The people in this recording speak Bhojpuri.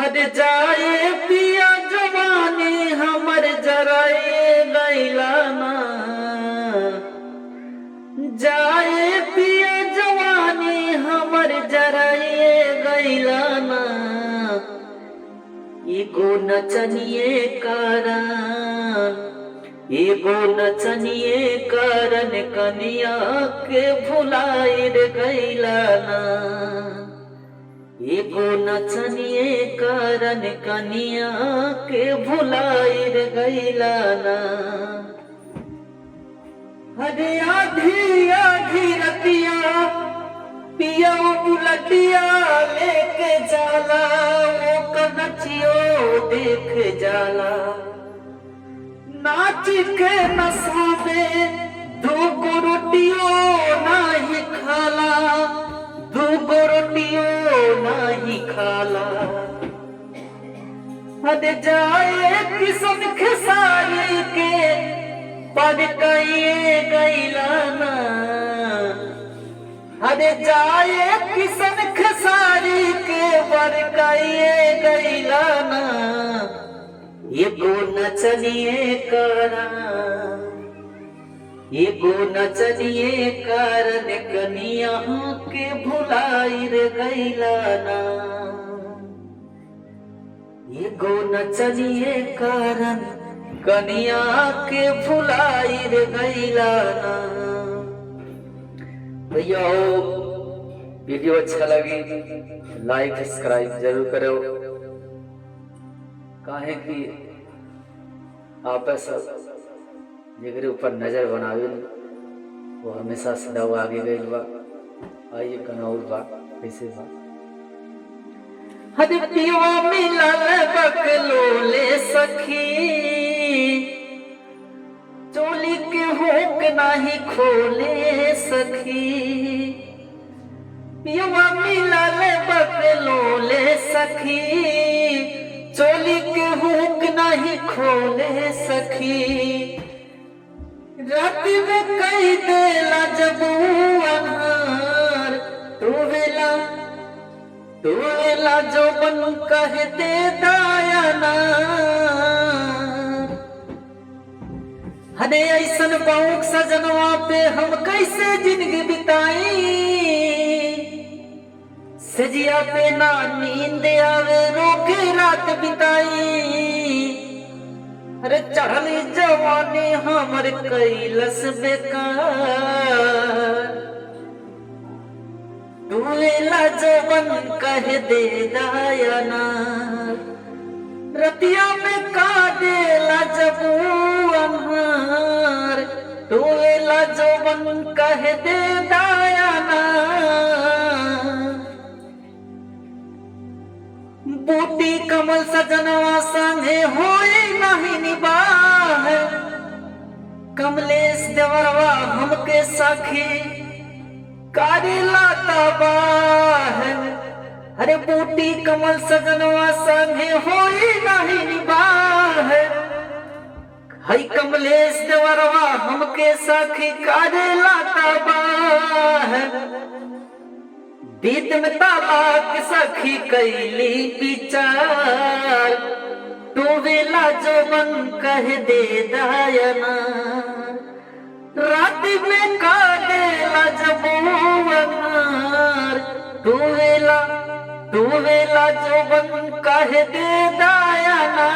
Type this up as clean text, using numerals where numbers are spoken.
हद जाए पिया जवानी हमर जराए गैलाना, जाए पिया जवानी हमर जराए गैलाना। एगो नचनिए कारण, एगो नचनिए कारण कनिया के भुलाइर गैलाना। एगो नचनिए कारण कनिया के भुलाइर गैलाना। हरे आधी आधी रतिया पिया बुलटिया लेके जाला, वो कनचियो देख जाला। नाच के नशा में दूगो रोटियो नाही खाला, दूगो रोटियो नाही खाला। हद जाए किसन खेसारी के पर कइए गैलाना। हद जाए किसन खेसारी के पर कइए गैलाना। एगो नचनिए कारण, एगो नचनिए कारण कनिया के भुलाइर गैलाना। एगो नचनिए कारण कनिया के भुलाइर गैलाना। भैया वीडियो अच्छा लगी लाइक सब्सक्राइब जरूर करो, काहे कि आप सब जेकरे ऊपर नजर बनावे वो हमेशा सदा आगे गइल बा। आइए कनौर बा कैसे बा। हद पिवा मिलल बकलोले सखी, चोली के होक नाही खोले सखी। पिवा मिलल बकलोले सखी, चोली के हुक नहीं खोले सखी। रात में कई देला जब अन्हार, तू वेला जो बन कह दे दायाना। हने ऐसन बाउक सजनवा पे हम कैसे जिंदगी बिताई। सजिया पे ना नींद आवे रोके रात बिताई। अरे चढ़ली जवानी हमर कैलस बेकार, तू वेला जवन कह दे दायाना। रतिया में का देला जब अन्हार, तू वेला जवन कह दे दायाना। बूटी कमल सजनवा संगे होए नहीं निबाह, कमलेश देवरवा हमके सखी करेला तबाह। अरे बूटी कमल सजनवा संगे होए नहीं निबाह, हई कमलेश देवरवा हमके सखी करेला तबाह। बीत में तालाक सखी कैली विचार, तू वेला जोबन कह दे दायना। रात में का देला जब अन्हार, तू वेला जोबन कह दे दायना।